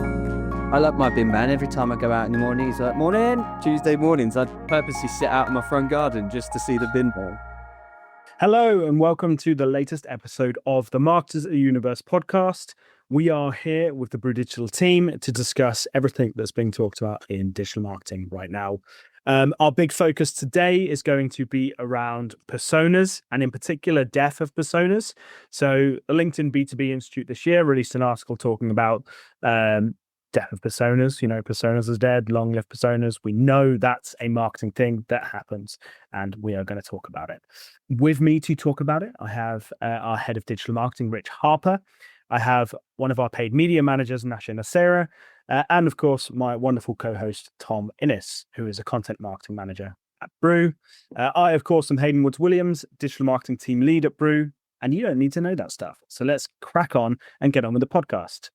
I love my bin man. Every time I go out in the morning, he's like, morning. Tuesday mornings, I'd purposely sit out in my front garden just to see the bin man. Hello and welcome to the latest episode of the Marketers at the Universe podcast. We are here with the Brew Digital team to discuss everything that's being talked about in digital marketing right now. Our big focus today is going to be around personas and in particular depth of personas. So the LinkedIn B2B Institute this year released an article talking about death of personas. Personas is dead, long live personas. We know that's a marketing thing that happens, and we are going to talk about it. With me to talk about it, I have our head of digital marketing, Rich Harper. I have one of our paid media managers, Nasya Nasseira, and of course, my wonderful co-host, Tom Innes, who is a content marketing manager at Brew. I, of course, am Hayden Woods-Williams, digital marketing team lead at Brew, and you don't need to know that stuff. So let's crack on and get on with the podcast.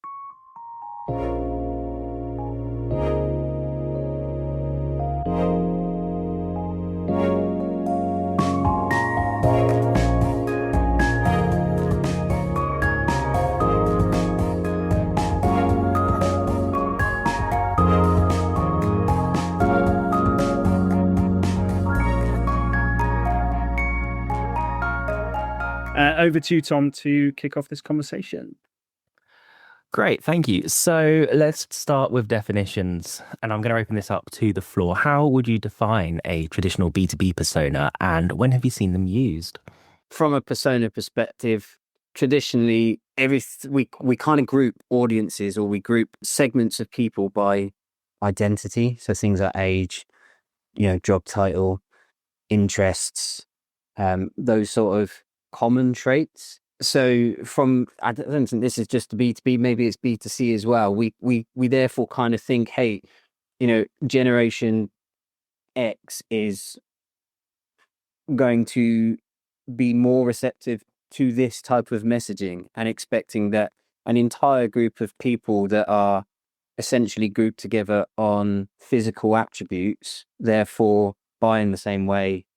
Over to you, Tom, to kick off this conversation. Great, thank you. So let's start with definitions, and I'm going to open this up to the floor. How would you define a traditional B2B persona, and when have you seen them used? From a persona perspective, traditionally, we kind of group audiences, or we group segments of people by identity. So things like age, job title, interests, those sort of common traits. So I don't think this is just B2B, maybe it's B2C as well. We therefore kind of think, hey, Generation X is going to be more receptive to this type of messaging, and expecting that an entire group of people that are essentially grouped together on physical attributes, therefore buy in the same way,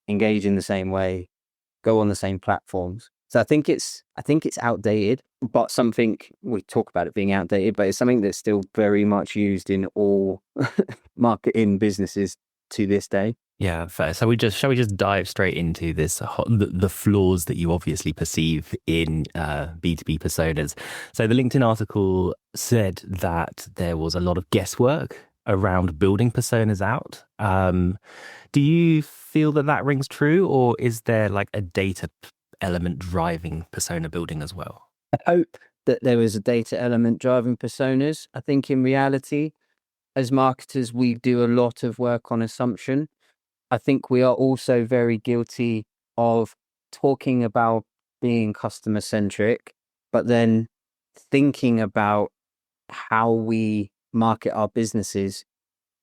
engage in the same way, go on the same platforms. So I think it's outdated, but something we talk about it being outdated, but it's something that's still very much used in all marketing businesses to this day. Yeah, fair. So shall we just dive straight into this, the flaws that you obviously perceive in B2B personas? So the LinkedIn article said that there was a lot of guesswork around building personas out. Do you feel that rings true, or is there like a data element driving persona building as well? I hope that there is a data element driving personas. I think in reality, as marketers, we do a lot of work on assumption. I think we are also very guilty of talking about being customer centric, but then thinking about how we market our businesses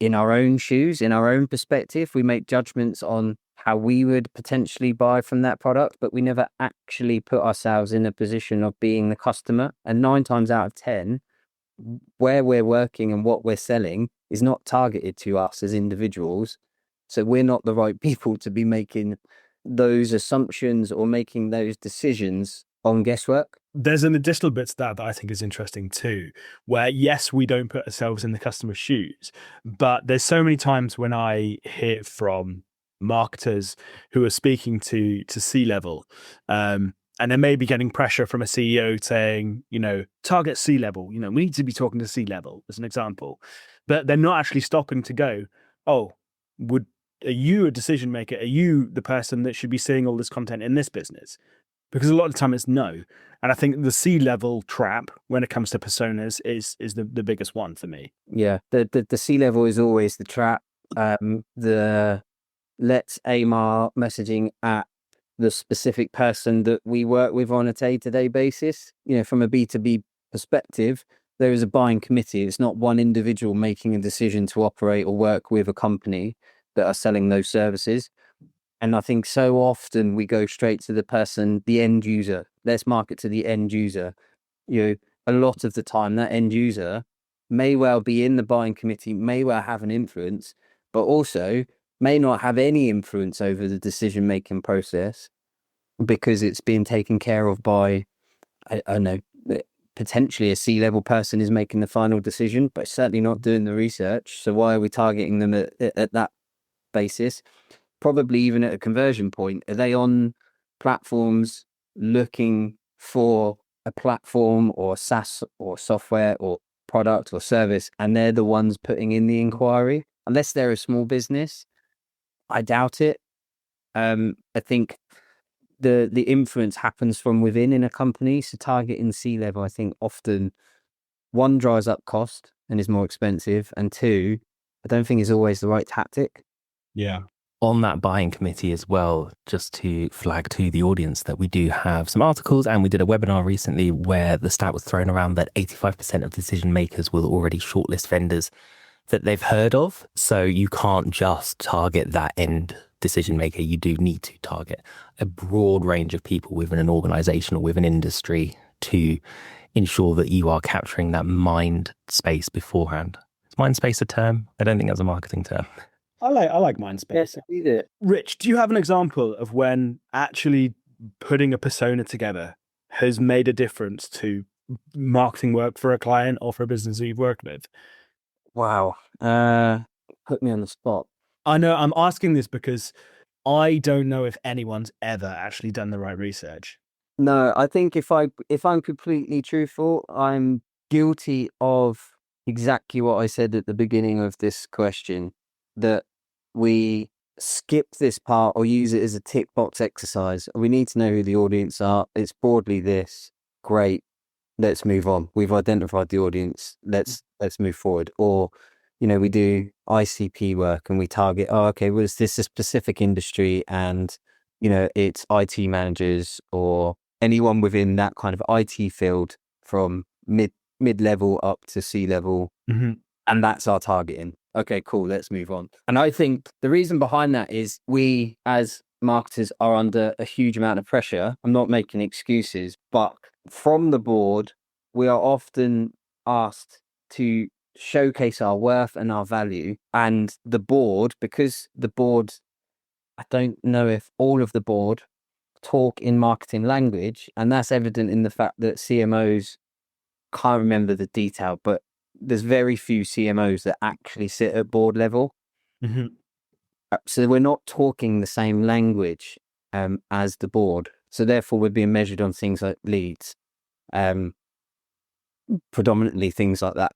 in our own shoes, in our own perspective. We make judgments on how we would potentially buy from that product, but we never actually put ourselves in a position of being the customer. And 9 times out of 10, where we're working and what we're selling is not targeted to us as individuals. So we're not the right people to be making those assumptions or making those decisions on guesswork. There's an additional bit to that I think is interesting too, where yes, we don't put ourselves in the customer's shoes, but there's so many times when I hear from marketers who are speaking to C-level, and they may be getting pressure from a CEO saying, target C-level, we need to be talking to C-level as an example, but they're not actually stopping to go, oh, are you a decision maker? Are you the person that should be seeing all this content in this business? Because a lot of the time it's no. And I think the C-level trap when it comes to personas is the biggest one for me. Yeah, the C-level is always the trap. Let's aim our messaging at the specific person that we work with on a day-to-day basis. From a B2B perspective, there is a buying committee. It's not one individual making a decision to operate or work with a company that are selling those services. And I think so often we go straight to the person, the end user. Let's market to the end user. A lot of the time that end user may well be in the buying committee, may well have an influence, but also may not have any influence over the decision-making process because it's being taken care of by, I don't know, potentially a C-level person is making the final decision, but certainly not doing the research. So why are we targeting them at that basis? Probably even at a conversion point. Are they on platforms looking for a platform or SaaS or software or product or service, and they're the ones putting in the inquiry? Unless they're a small business, I doubt it. I think the influence happens from within in a company. So targeting C-level, I think often, one, dries up cost and is more expensive, and two, I don't think is always the right tactic. Yeah. On that buying committee as well, just to flag to the audience that we do have some articles, and we did a webinar recently where the stat was thrown around that 85% of decision makers will already shortlist vendors that they've heard of. So you can't just target that end decision maker. You do need to target a broad range of people within an organization or within industry to ensure that you are capturing that mind space beforehand. Is mind space a term? I don't think that's a marketing term. I like mind space. Yes, we did. Rich, do you have an example of when actually putting a persona together has made a difference to marketing work for a client or for a business that you've worked with? Wow. Put me on the spot. I know I'm asking this because I don't know if anyone's ever actually done the right research. No, I think if I'm completely truthful, I'm guilty of exactly what I said at the beginning of this question, that we skip this part or use it as a tick box exercise. We need to know who the audience are. It's broadly this. Great. Let's move on. We've identified the audience. Let's move forward. Or, we do ICP work and we target, well, is this a specific industry? And, it's IT managers or anyone within that kind of IT field from mid-level up to C-level. Mm-hmm. And that's our targeting. Okay, cool. Let's move on. And I think the reason behind that is we as marketers are under a huge amount of pressure. I'm not making excuses, but from the board, we are often asked to showcase our worth and our value. And the board, because the board, I don't know if all of the board talk in marketing language, and that's evident in the fact that CMOs, can't remember the detail, but there's very few CMOs that actually sit at board level. Mm-hmm. So we're not talking the same language as the board. So therefore we're being measured on things like leads, predominantly things like that,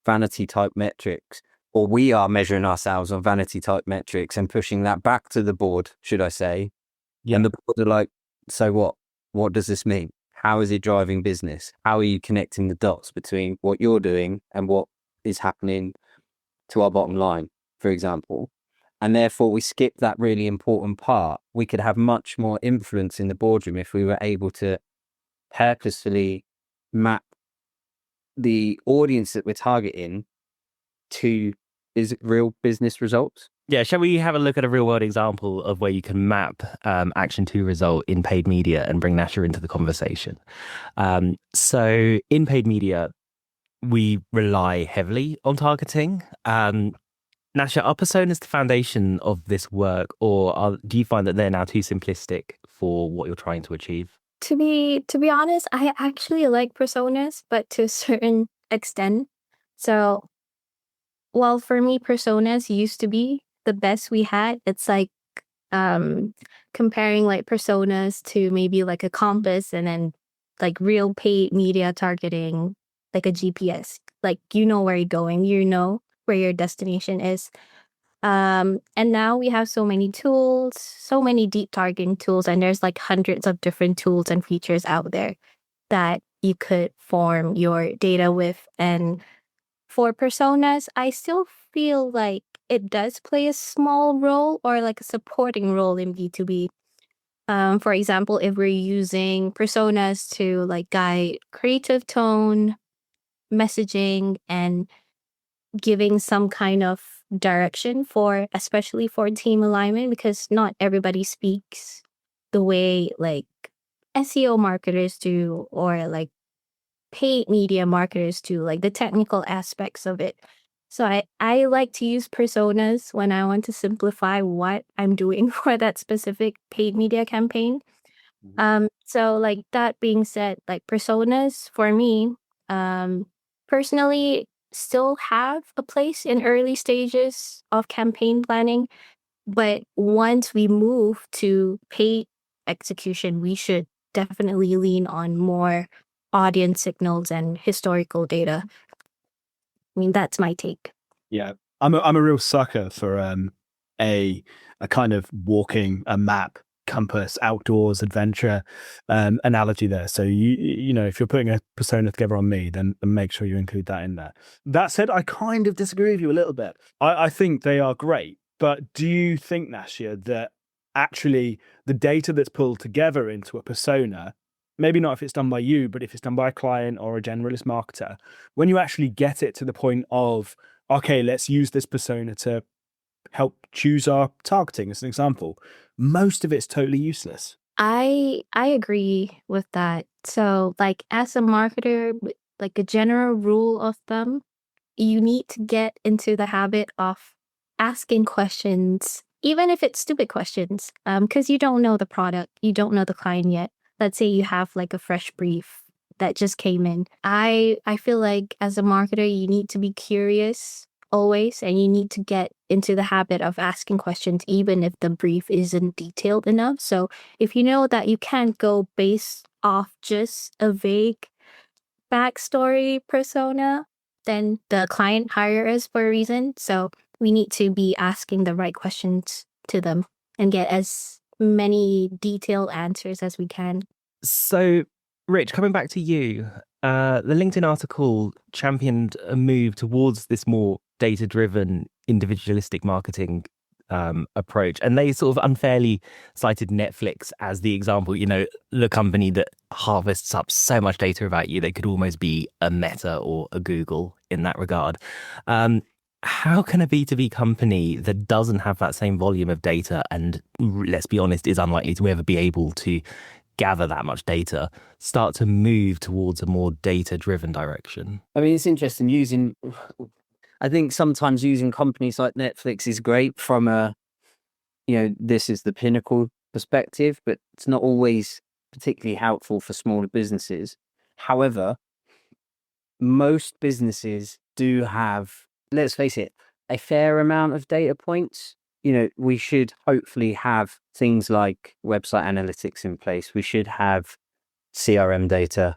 vanity type metrics, or we are measuring ourselves on vanity type metrics and pushing that back to the board, should I say. Yeah. And the board are like, so what? What does this mean? How is it driving business? How are you connecting the dots between what you're doing and what is happening to our bottom line, for example? And therefore, we skip that really important part. We could have much more influence in the boardroom if we were able to purposefully map the audience that we're targeting to real business results. Yeah, shall we have a look at a real world example of where you can map action to result in paid media and bring Nasya into the conversation? So in paid media, we rely heavily on targeting. Nasya, are personas the foundation of this work, or do you find that they're now too simplistic for what you're trying to achieve? To be honest, I actually like personas, but to a certain extent. So, well, for me, personas used to be the best we had. It's like comparing like personas to maybe like a compass, and then like real paid media targeting, like a GPS. Like, you know where you're going, you know where your destination is. And now we have so many tools, so many deep targeting tools, and there's like hundreds of different tools and features out there that you could form your data with. And for personas, I still feel like it does play a small role or like a supporting role in B2B. For example, if we're using personas to like guide creative tone, messaging, and giving some kind of direction especially for team alignment, because not everybody speaks the way like SEO marketers do, or like paid media marketers do, like the technical aspects of it. So I like to use personas when I want to simplify what I'm doing for that specific paid media campaign. So like that being said, like personas for me, personally still have a place in early stages of campaign planning. But once we move to paid execution, we should definitely lean on more audience signals and historical data. I mean, that's my take. Yeah, I'm a real sucker for a kind of walking a map compass outdoors adventure analogy there. So you know, if you're putting a persona together on me, then make sure you include that in there. That said, I kind of disagree with you a little bit. I think they are great, but do you think, Nasya, that actually the data that's pulled together into a persona, maybe not if it's done by you, but if it's done by a client or a generalist marketer, when you actually get it to the point of, okay, let's use this persona to help choose our targeting as an example, most of it's totally useless. I agree with that. So like as a marketer, like a general rule of thumb, you need to get into the habit of asking questions, even if it's stupid questions, because you don't know the product, you don't know the client yet. Let's say you have like a fresh brief that just came in. I feel like as a marketer, you need to be curious always, and you need to get into the habit of asking questions, even if the brief isn't detailed enough. So if you know that you can't go based off just a vague backstory persona, then the client hire us for a reason. So we need to be asking the right questions to them and get as many detailed answers as we can. So, Rich, coming back to you, the LinkedIn article championed a move towards this more data-driven, individualistic marketing approach, and they sort of unfairly cited Netflix as the example. You know, the company that harvests up so much data about you, they could almost be a Meta or a Google in that regard. How can a B2B company that doesn't have that same volume of data and, let's be honest, is unlikely to ever be able to gather that much data, start to move towards a more data-driven direction? I mean, it's interesting I think sometimes using companies like Netflix is great from a, this is the pinnacle perspective, but it's not always particularly helpful for smaller businesses. However, most businesses do have, let's face it, a fair amount of data points. We should hopefully have things like website analytics in place. We should have CRM data,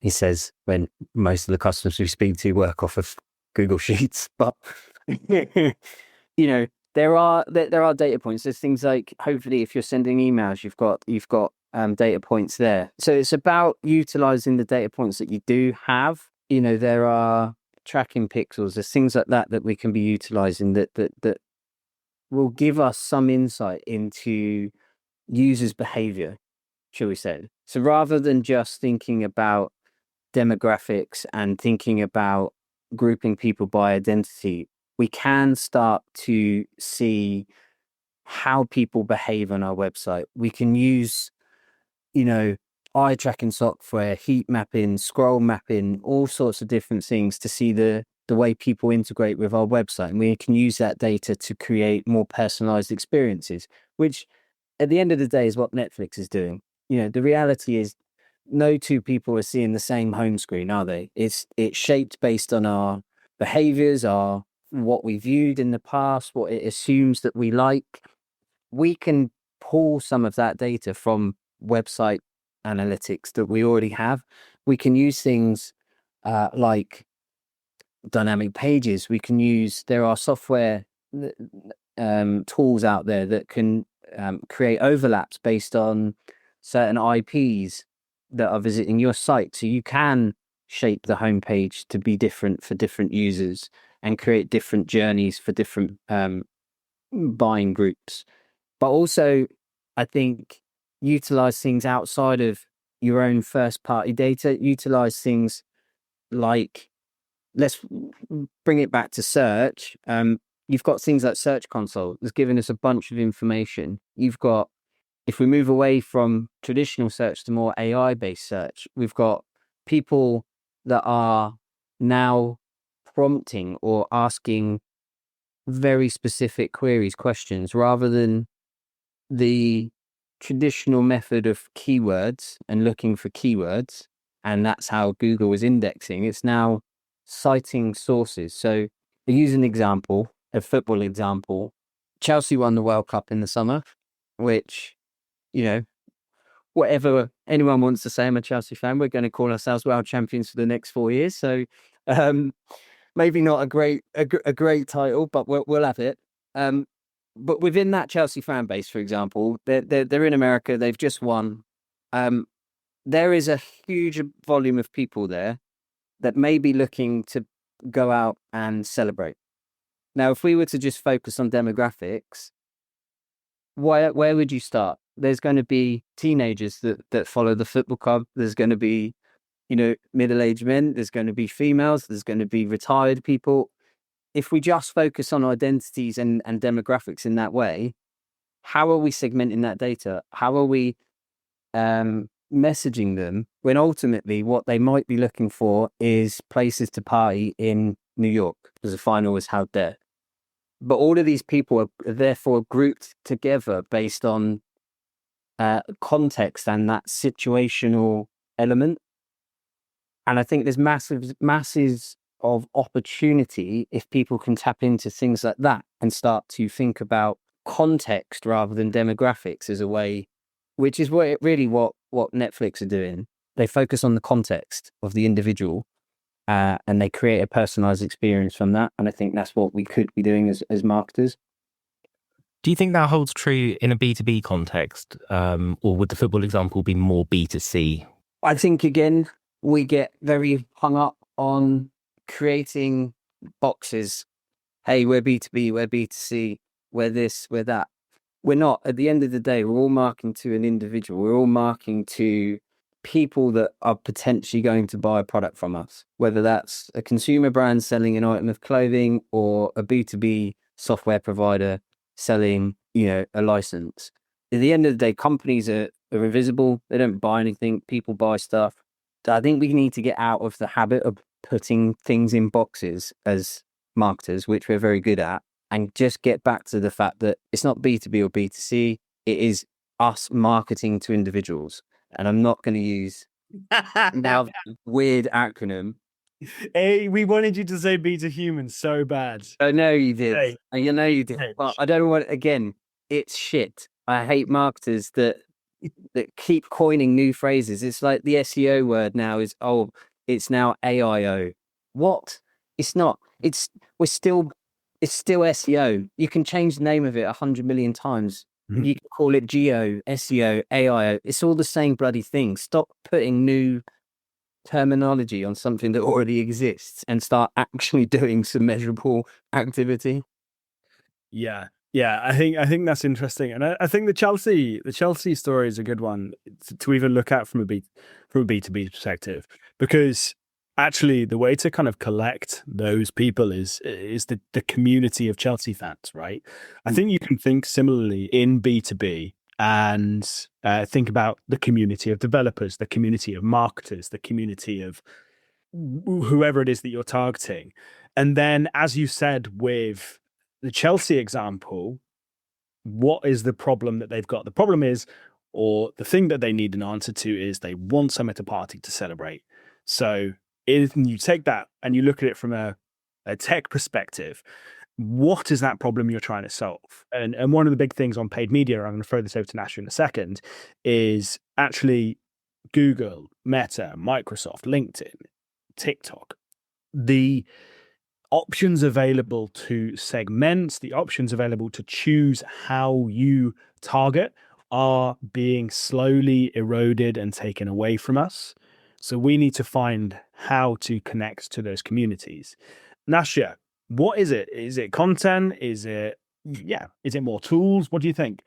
he says, when most of the customers we speak to work off of Google Sheets. But there are data points. There's things like, hopefully, if you're sending emails, you've got data points there. So it's about utilizing the data points that you do have. There are tracking pixels. There's things like that we can be utilizing that will give us some insight into users' behavior, shall we say. So rather than just thinking about demographics and thinking about grouping people by identity, we can start to see how people behave on our website. We can use, eye tracking software, heat mapping, scroll mapping, all sorts of different things to see the way people integrate with our website. And we can use that data to create more personalized experiences, which at the end of the day is what Netflix is doing. The reality is no two people are seeing the same home screen, are they? It's shaped based on our behaviors, what we viewed in the past, what it assumes that we like. We can pull some of that data from website analytics that we already have. We can use things like dynamic pages. There are software tools out there that can create overlaps based on certain IPs that are visiting your site. So you can shape the homepage to be different for different users and create different journeys for different buying groups. But also, I think, utilize things outside of your own first party data. Utilize things like, let's bring it back to search. You've got things like Search Console that's given us a bunch of information. If we move away from traditional search to more AI-based search, we've got people that are now prompting or asking very specific questions, rather than the traditional method of keywords and looking for keywords, and that's how Google was indexing. It's now citing sources. So to use an example, a football example, Chelsea won the World Cup in the summer, which, you know, whatever anyone wants to say, I'm a Chelsea fan, we're going to call ourselves world champions for the next 4 years. So maybe not a great title, but we'll have it. But within that Chelsea fan base, for example, they're in America. They've just won. There is a huge volume of people there that may be looking to go out and celebrate. Now, if we were to just focus on demographics, where would you start? There's going to be teenagers that follow the football club. There's going to be, middle-aged men. There's going to be females. There's going to be retired people. If we just focus on identities and demographics in that way, how are we segmenting that data? How are we messaging them when ultimately what they might be looking for is places to party in New York because the final was held there? But all of these people are therefore grouped together based on context and that situational element. And I think there's masses of opportunity if people can tap into things like that and start to think about context rather than demographics as a way, which is what Netflix are doing. They focus on the context of the individual and they create a personalized experience from that. And I think that's what we could be doing as marketers. Do you think that holds true in a B2B context? Or would the football example be more B2C? I think, again, we get very hung up on creating boxes. Hey, we're B2B, we're B2C, we're this, we're that. We're not. At the end of the day, we're all marketing to an individual. We're all marketing to people that are potentially going to buy a product from us, whether that's a consumer brand selling an item of clothing or a B2B software provider selling, a license. At the end of the day, companies are invisible. They don't buy anything. People buy stuff. So I think we need to get out of the habit of putting things in boxes as marketers, which we're very good at, and just get back to the fact that it's not B2B or B2C. It is us marketing to individuals. And I'm not going to use now weird acronym. Hey, we wanted you to say beta humans so bad. I know you did. Hey. You know you did. But I don't want, again, it's shit. I hate marketers that keep coining new phrases. It's like the SEO word now is, it's now AIO. What? It's not. It's still SEO. You can change the name of it 100 million times. Mm-hmm. You can call it Geo, SEO, AIO. It's all the same bloody thing. Stop putting new terminology on something that already exists and start actually doing some measurable activity. Yeah. I think that's interesting, and I think the Chelsea story is a good one to even look at from a B2B perspective, because actually the way to kind of collect those people is the community of Chelsea fans, right? I think you can think similarly in B2B and think about the community of developers, the community of marketers, the community of whoever it is that you're targeting. And then, as you said with the Chelsea example, what is the problem that they've got? The problem is, or the thing that they need an answer to is, they want some at a party to celebrate. So if you take that and you look at it from a tech perspective, what is that problem you're trying to solve? And one of the big things on paid media, I'm going to throw this over to Nasya in a second, is actually Google, Meta, Microsoft, LinkedIn, TikTok. The options available to segment, the options available to choose how you target are being slowly eroded and taken away from us. So we need to find how to connect to those communities. Nasya, what is it? Is it content? Is it more tools? What do you think?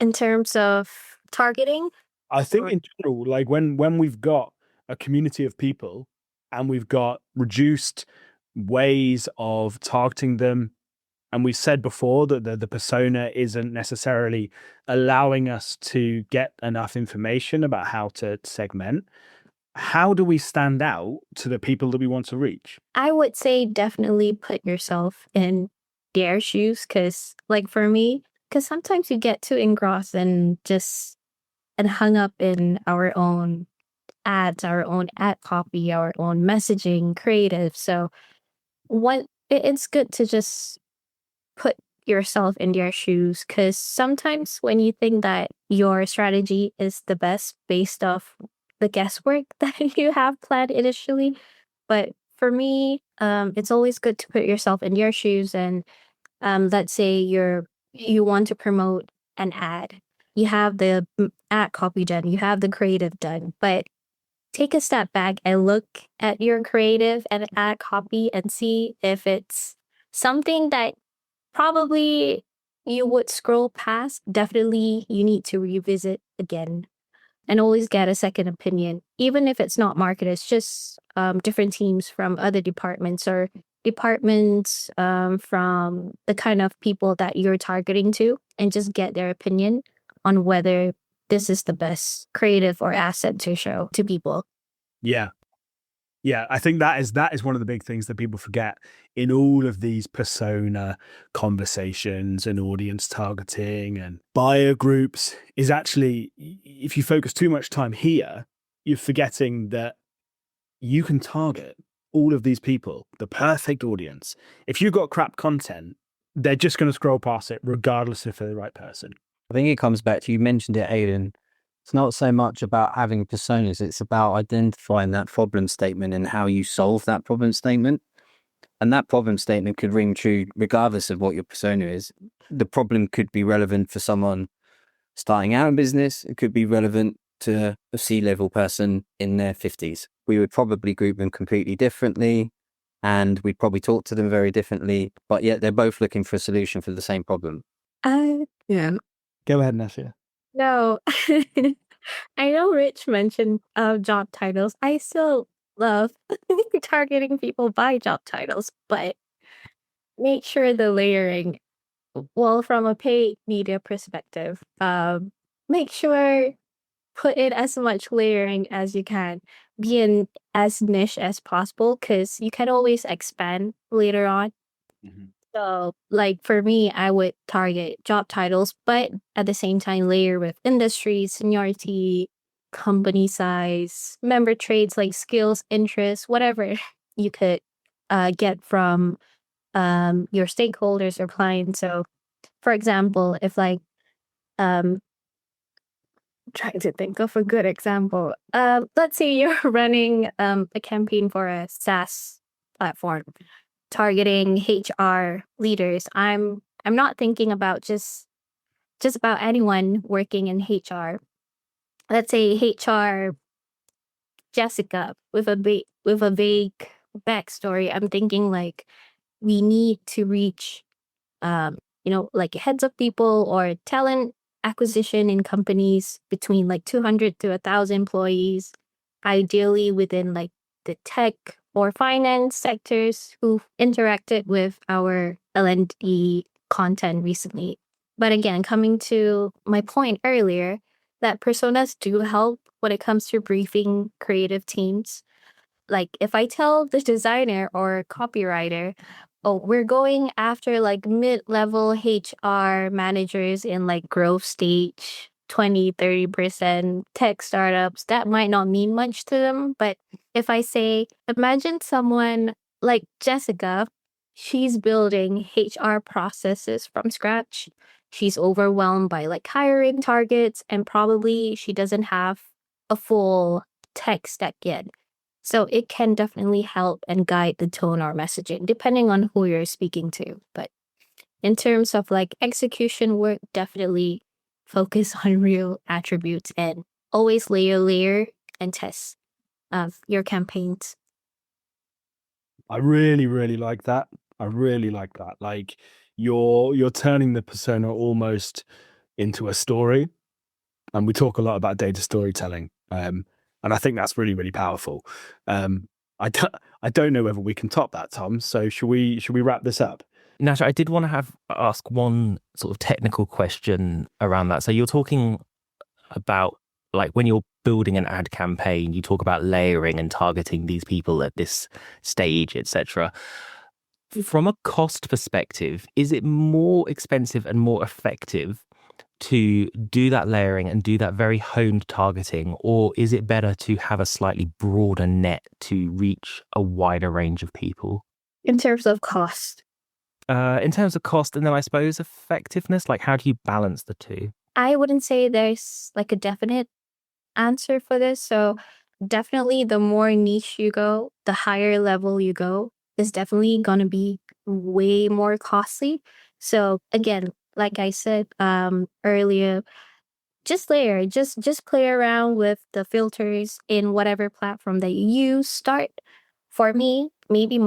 In terms of targeting? I think in general, like when we've got a community of people and we've got reduced ways of targeting them, and we've said before that the persona isn't necessarily allowing us to get enough information about how to segment, how do we stand out to the people that we want to reach? I would say definitely put yourself in their shoes, because like for me, because sometimes you get too engrossed in just and hung up in our own ads, our own ad copy, our own messaging, creative. So it's good to just put yourself in their shoes, because sometimes when you think that your strategy is the best based off the guesswork that you have planned initially, but for me, it's always good to put yourself in your shoes. And let's say you want to promote an ad, you have the ad copy done, you have the creative done, but take a step back and look at your creative and ad copy and see if it's something that probably you would scroll past. Definitely you need to revisit again and always get a second opinion, even if it's not market, it's just different teams from other departments, or departments from the kind of people that you're targeting to, and just get their opinion on whether this is the best creative or asset to show to people. Yeah. Yeah, I think that is one of the big things that people forget in all of these persona conversations and audience targeting and buyer groups, is actually, if you focus too much time here, you're forgetting that you can target all of these people, the perfect audience. If you've got crap content, they're just going to scroll past it regardless if they're the right person. I think it comes back to, you mentioned it, Aidan. It's not so much about having personas, it's about identifying that problem statement and how you solve that problem statement. And that problem statement could ring true regardless of what your persona is. The problem could be relevant for someone starting out in business. It could be relevant to a C-level person in their 50s. We would probably group them completely differently, and we'd probably talk to them very differently, but yet they're both looking for a solution for the same problem. Yeah. Go ahead, Nasya. No, I know Rich mentioned job titles. I still love targeting people by job titles, but make sure the layering, well, from a paid media perspective, make sure put in as much layering as you can. Be in as niche as possible, because you can always expand later on. So, like for me, I would target job titles, but at the same time, layer with industry, seniority, company size, member traits like skills, interests, whatever you could get from your stakeholders or clients. So, for example, if like trying to think of a good example. Let's say you're running a campaign for a SaaS platform targeting HR leaders. I'm not thinking about just about anyone working in HR. Let's say HR Jessica with a vague backstory. I'm thinking like we need to reach like heads of people or talent acquisition in companies between like 200 to 1,000 employees, ideally within like the tech or finance sectors who've interacted with our L&D content recently. But again, coming to my point earlier, that personas do help when it comes to briefing creative teams. Like if I tell the designer or copywriter, oh, we're going after like mid-level HR managers in like growth stage, 20-30% tech startups, that might not mean much to them. But if I say, imagine someone like Jessica, she's building HR processes from scratch. She's overwhelmed by like hiring targets, and probably she doesn't have a full tech stack yet. So it can definitely help and guide the tone or messaging, depending on who you're speaking to. But in terms of like execution work, definitely focus on real attributes and always layer and test your campaigns. I really, really like that. I really like that. Like you're turning the persona almost into a story. And we talk a lot about data storytelling. And I think that's really, really powerful. I don't know whether we can top that, Tom. So should we wrap this up? Nasha, I did want to ask one sort of technical question around that. So you're talking about like when you're building an ad campaign, you talk about layering and targeting these people at this stage, etc. From a cost perspective, is it more expensive and more effective to do that layering and do that very honed targeting, or is it better to have a slightly broader net to reach a wider range of people? In terms of cost, In terms of cost, and then I suppose effectiveness, like how do you balance the two? I wouldn't say there's like a definite answer for this. So definitely the more niche you go, the higher level you go, is definitely going to be way more costly. So again, like I said earlier, just layer, just play around with the filters in whatever platform that you use. Start. For me, maybe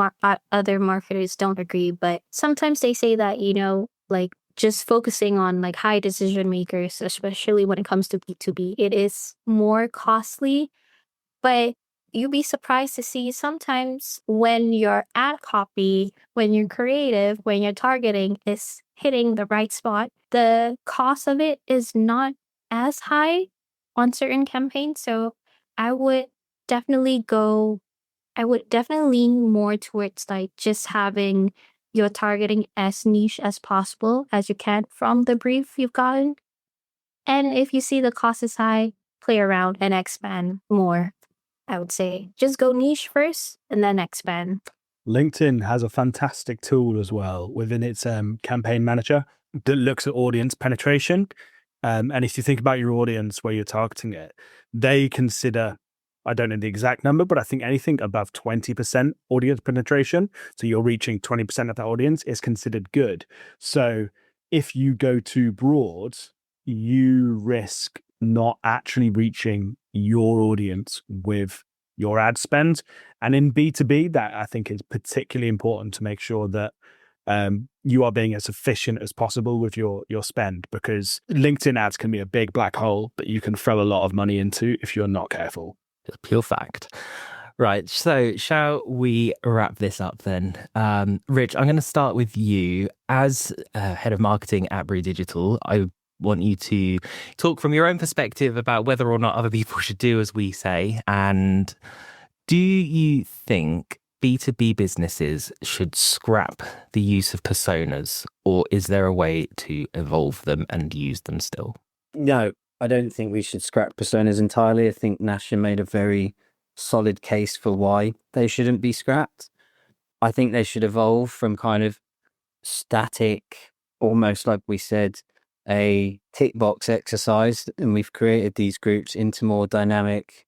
other marketers don't agree, but sometimes they say that, like just focusing on like high decision makers, especially when it comes to B2B, it is more costly. But you'd be surprised to see sometimes when your ad copy, when you're creative, when your targeting is hitting the right spot, the cost of it is not as high on certain campaigns. So I would definitely go, I would definitely lean more towards like just having your targeting as niche as possible as you can from the brief you've gotten. And if you see the cost is high, play around and expand more. I would say just go niche first and then expand. LinkedIn has a fantastic tool as well within its campaign manager that looks at audience penetration. And if you think about your audience where you're targeting it, they consider, I don't know the exact number, but I think anything above 20% audience penetration, so you're reaching 20% of that audience, is considered good. So if you go too broad, you risk not actually reaching your audience with your ad spend. And in B2B, that I think is particularly important to make sure that you are being as efficient as possible with your spend, because LinkedIn ads can be a big black hole that you can throw a lot of money into if you're not careful. Just pure fact. Right. So shall we wrap this up then? Rich, I'm going to start with you. As head of marketing at Brew Digital, I want you to talk from your own perspective about whether or not other people should do as we say. And do you think B2B businesses should scrap the use of personas, or is there a way to evolve them and use them still? No, I don't think we should scrap personas entirely. I think Nasya made a very solid case for why they shouldn't be scrapped. I think they should evolve from kind of static, almost like we said, a tick box exercise, and we've created these groups into more dynamic,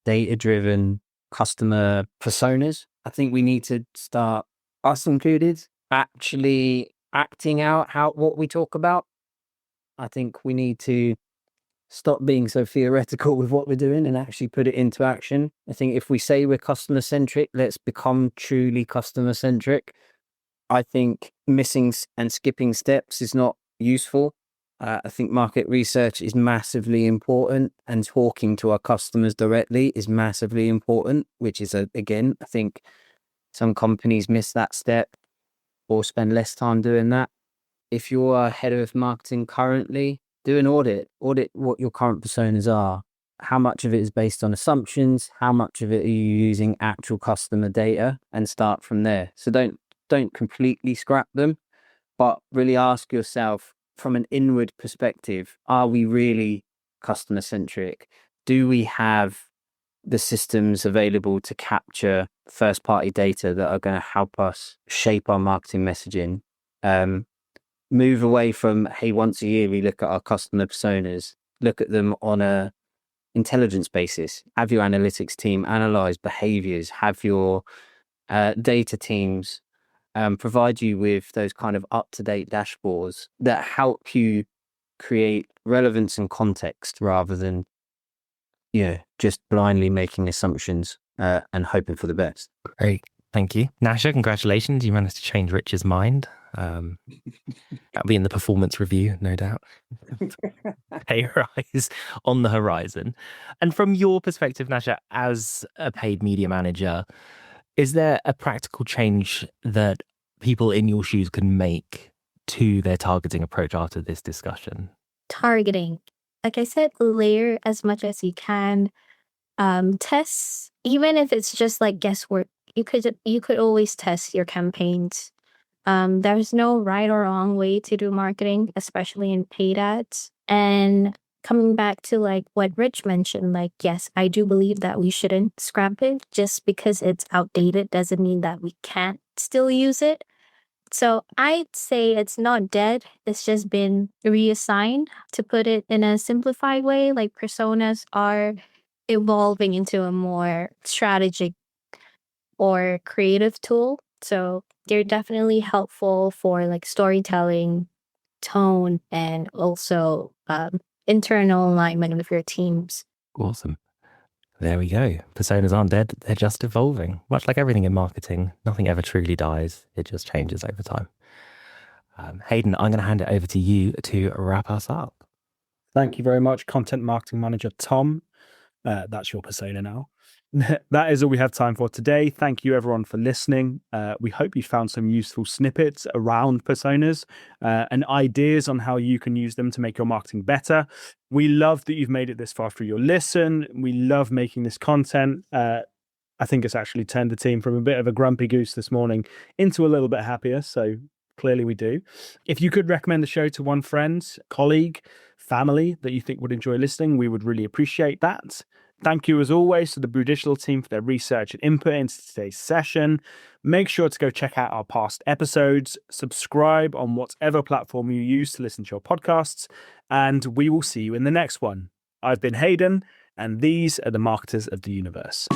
data-driven customer personas. I think we need to start, us included, actually acting out what we talk about. I think we need to stop being so theoretical with what we're doing and actually put it into action. I think if we say we're customer centric, let's become truly customer centric. I think missing and skipping steps is not useful. I think market research is massively important, and talking to our customers directly is massively important, which is, again, I think some companies miss that step or spend less time doing that. If you're a head of marketing currently, do an audit what your current personas are. How much of it is based on assumptions? How much of it are you using actual customer data? And start from there. So don't completely scrap them, but really ask yourself from an inward perspective, are we really customer centric? Do we have the systems available to capture first party data that are going to help us shape our marketing messaging? Move away from, hey, once a year we look at our customer personas, look at them on a intelligence basis. Have your analytics team analyze behaviors, have your data teams provide you with those kind of up-to-date dashboards that help you create relevance and context rather than just blindly making assumptions and hoping for the best. Great. Thank you. Nasya, congratulations. You managed to change Rich's mind. That'll be in the performance review, no doubt. Pay rise on the horizon. And from your perspective, Nasya, as a paid media manager, is there a practical change that people in your shoes can make to their targeting approach after this discussion? Targeting. Like I said, layer as much as you can. Tests, even if it's just like guesswork, you could always test your campaigns There's no right or wrong way to do marketing, especially in paid ads. And coming back to like what Rich mentioned, like, yes, I do believe that we shouldn't scrap it. Just because it's outdated doesn't mean that we can't still use it. So I'd say it's not dead. It's just been reassigned. To put it in a simplified way, like personas are evolving into a more strategic or creative tool. So they're definitely helpful for like storytelling, tone, and also internal alignment with your teams. Awesome. There we go. Personas aren't dead. They're just evolving. Much like everything in marketing, nothing ever truly dies. It just changes over time. Hayden, I'm going to hand it over to you to wrap us up. Thank you very much, Content Marketing Manager Tom. That's your persona now. That is all we have time for today. Thank you, everyone, for listening. We hope you found some useful snippets around personas and ideas on how you can use them to make your marketing better. We love that you've made it this far through your listen. We love making this content. I think it's actually turned the team from a bit of a grumpy goose this morning into a little bit happier. So clearly we do. If you could recommend the show to one friend, colleague, family that you think would enjoy listening, we would really appreciate that. Thank you, as always, to the Brew Digital team for their research and input into today's session. Make sure to go check out our past episodes, subscribe on whatever platform you use to listen to your podcasts, and we will see you in the next one. I've been Hayden, and these are the Marketers of the Universe.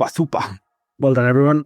Super. Well done, everyone.